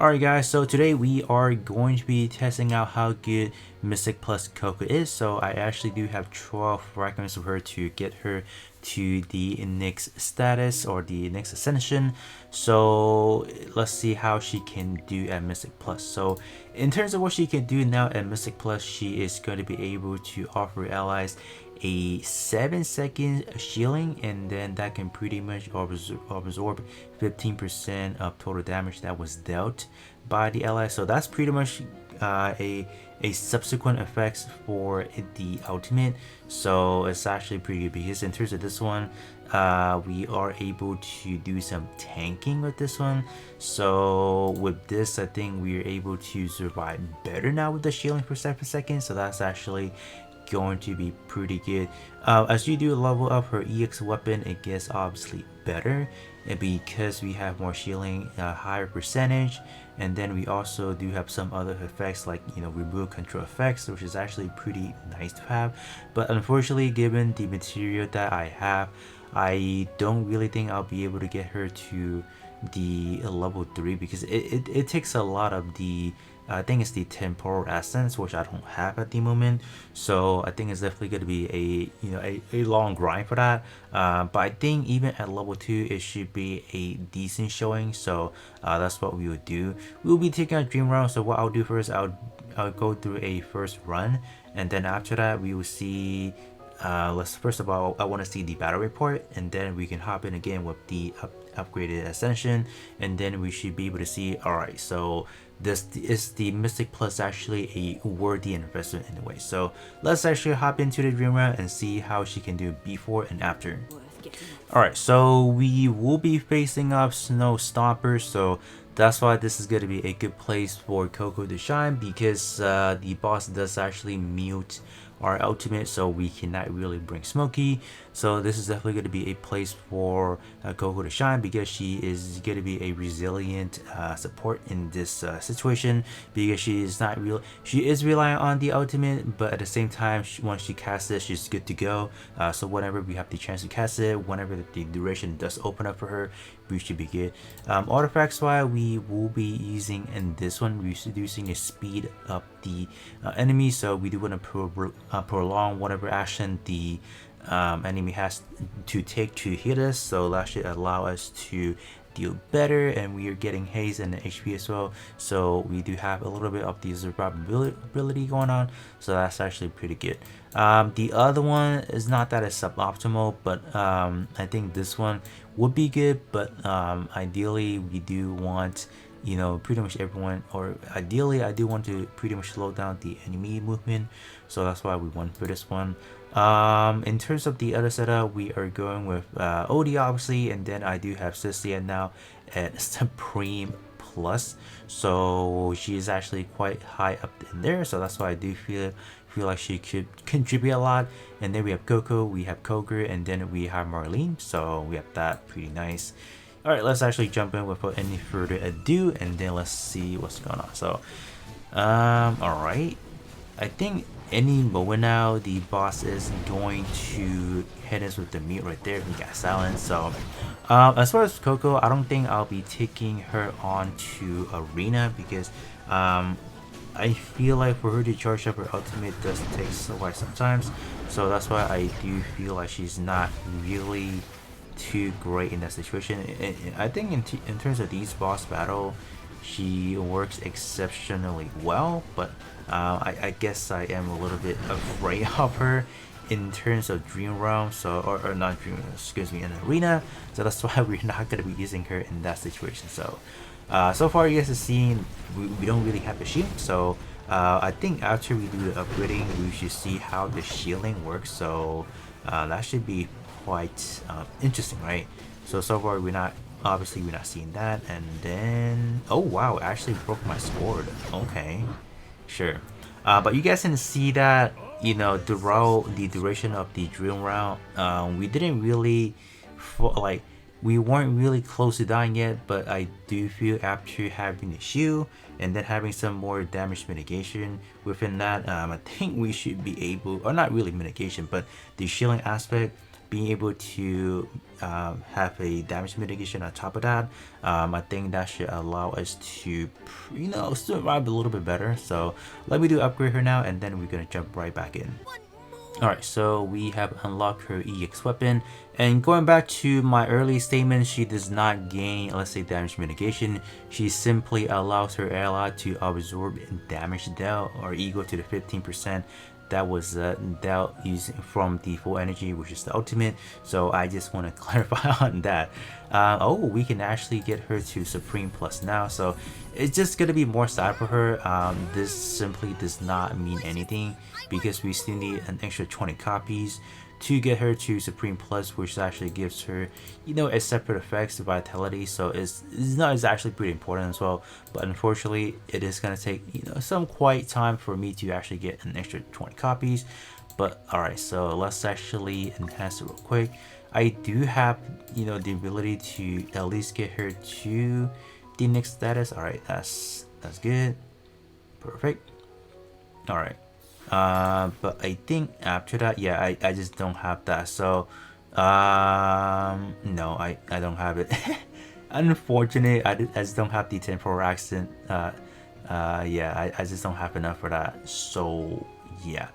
Alright guys, so today we are going to be testing out how good Mythic plus Koko is. So I actually do have 12 fragments of her to get her to the next status or the next ascension. So let's see how she can do at Mythic plus. So in terms of what she can do now at Mythic plus, she is going to be able to offer allies a 7-second shielding, and then that can pretty much absorb 15% of total damage that was dealt by the ally. So that's pretty much a subsequent effects for the ultimate. So it's actually pretty good because in terms of this one, we are able to do some tanking with this one. So with this, I think we are able to survive better now with the shielding for 7 seconds. So that's actually going to be pretty good. As you do level up her EX weapon, it gets obviously better, and because we have more shielding, higher percentage, and then we also do have some other effects like remove control effects, which is actually pretty nice to have. But unfortunately, given the material that I have, I don't really think I'll be able to get her to the level 3 because it takes a lot of the I think it's the temporal essence, which I don't have at the moment. So I think it's definitely going to be a long grind for that. But I think even at level 2, it should be a decent showing. So that's what we would do. We'll be taking a dream round. So what I'll do first, I'll go through a first run, and then after that we will see. Let's first of all, I want to see the battle report, and then we can hop in again with the upgraded ascension, and then we should be able to see. All right, so this is the Mythic plus actually a worthy investment anyway. So let's actually hop into the dream round and see how she can do before and after. Alright, so we will be facing off Snow Stompers, so that's why this is going to be a good place for Koko to shine, because the boss does actually mute our ultimate, so we cannot really bring Smokey. So this is definitely going to be a place for Koko to shine, because she is going to be a resilient support in this situation, because she is relying on the ultimate, but at the same time, once she casts it, she's good to go. So whenever we have the chance to cast it, whenever the duration does open up for her, we should be good. Artifacts wise, we will be using in this one, reducing the speed of the enemy, so we do want to prolong whatever action the enemy has to take to hit us, so that should allow us to deal better, and we are getting haste and HP as well, so we do have a little bit of the survivability going on, so that's actually pretty good. The other one is not that it's suboptimal, but I think this one would be good, but ideally we do want pretty much everyone, or ideally I do want to pretty much slow down the enemy movement, so that's why we went for this one. In terms of the other setup, we are going with OD obviously, and then I do have Cynthia now at Supreme plus, so she is actually quite high up in there, so that's why I do feel like she could contribute a lot. And then we have Koko, we have Koger, and then we have Marlene, so we have that pretty nice. Alright, let's actually jump in without any further ado, and then let's see what's going on. So alright, I think any moment now the boss is going to hit us with the meat right there. We got silence. So as far as Koko, I don't think I'll be taking her on to arena, because I feel like for her to charge up her ultimate does take a while sometimes, so that's why I do feel like she's not really too great in that situation. I think in terms of these boss battle, she works exceptionally well, but I guess I am a little bit afraid of her in terms of dream realm, so or not dream, excuse me, in arena, so that's why we're not going to be using her in that situation. So so far you guys have seen we don't really have a shield, so I think after we do the upgrading, we should see how the shielding works, so that should be quite interesting, right? So far we're not seeing that. And then, oh wow, it actually broke my sword. Okay, sure. But you guys can see that throughout the duration of the drill round, we didn't really we weren't really close to dying yet, but I do feel after having the shield and then having some more damage mitigation within that, I think we should be able, or not really mitigation, but the shielding aspect, being able to have a damage mitigation on top of that, I think that should allow us to, survive a little bit better. So let me do upgrade her now, and then we're gonna jump right back in. Alright, so we have unlocked her EX weapon, and going back to my early statement, she does not gain, let's say, damage mitigation. She simply allows her ally to absorb damage dealt or equal to the 15% that was dealt using from the full energy, which is the ultimate. So I just want to clarify on that. Oh, we can actually get her to Supreme Plus now, so it's just gonna be more sad for her. This simply does not mean anything because we still need an extra 20 copies to get her to Supreme Plus, which actually gives her, a separate effects to Vitality. So it's actually pretty important as well. But unfortunately, it is gonna take some quite time for me to actually get an extra 20 copies. But alright, so let's actually enhance it real quick. I do have the ability to at least get her to the next status. Alright, that's good. Perfect. Alright. But I think after that, yeah, I just don't have that. So no, I don't have it. Unfortunately, I just don't have the temporal accent. Yeah, I just don't have enough for that. So yeah,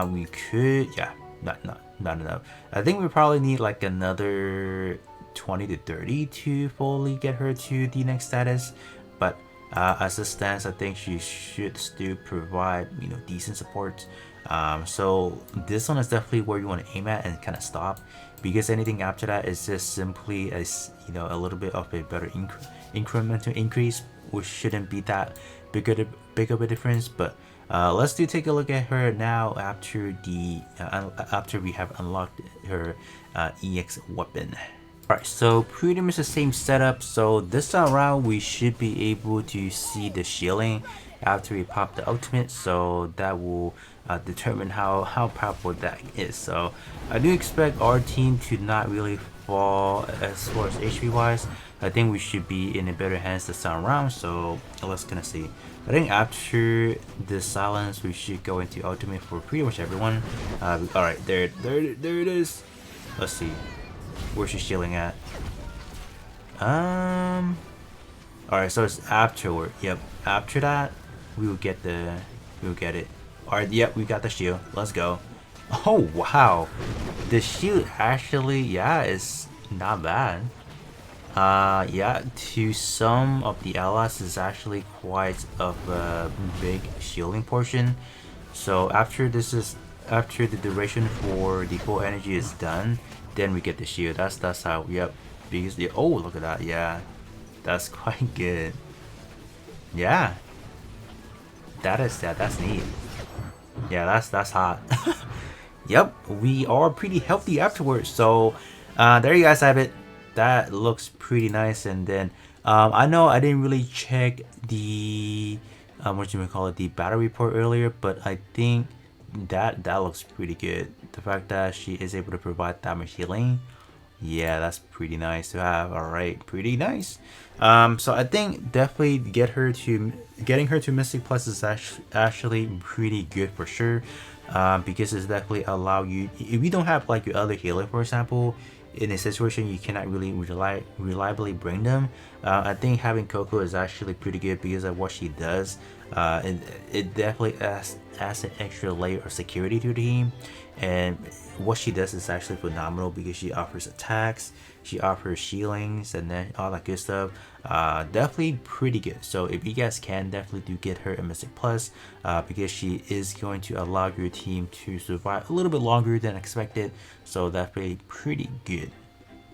we could, yeah, not enough. I think we probably need like another 20 to 30 to fully get her to the next status. But as it stands, I think she should still provide decent support. So this one is definitely where you want to aim at and kind of stop, because anything after that is just simply as a little bit of a better incremental increase, which shouldn't be that big of a difference. But let's take a look at her now after after we have unlocked her EX weapon. Alright, so pretty much the same setup. So this time around we should be able to see the shielding after we pop the ultimate, so that will determine how powerful that is. So I do expect our team to not really fall as far as HP wise. I think we should be in a better hands this time around, so let's gonna see. I think after the silence we should go into ultimate for pretty much everyone. Alright, there it is. Let's see. Where's she shielding at? Alright, so it's afterward. Yep, after that we will get it. Alright, yep, we got the shield. Let's go. Oh wow, the shield actually, yeah, is not bad. Yeah, to some of the allies is actually quite of a big shielding portion. So after the duration for the full energy is done, then we get the shield. That's how. Yep. Because oh, look at that. Yeah, that's quite good. Yeah, that's neat. Yeah, that's hot. Yep, we are pretty healthy afterwards. So there you guys have it. That looks pretty nice. And then I know I didn't really check the what you may call it, the battle report earlier, but I think that looks pretty good. The fact that she is able to provide damage healing, yeah, that's pretty nice to have. All right, pretty nice. So I think definitely getting her to Mythic Plus is actually pretty good for sure, because it's definitely allow you, if you don't have like your other healer, for example, in a situation you cannot really reliably bring them. I think having Koko is actually pretty good because of what she does. It definitely adds an extra layer of security to the team, and what she does is actually phenomenal because she offers attacks, she offers shieldings, and then all that good stuff. Definitely pretty good. So if you guys can, definitely do get her a Mythic Plus, because she is going to allow your team to survive a little bit longer than expected. So definitely pretty good.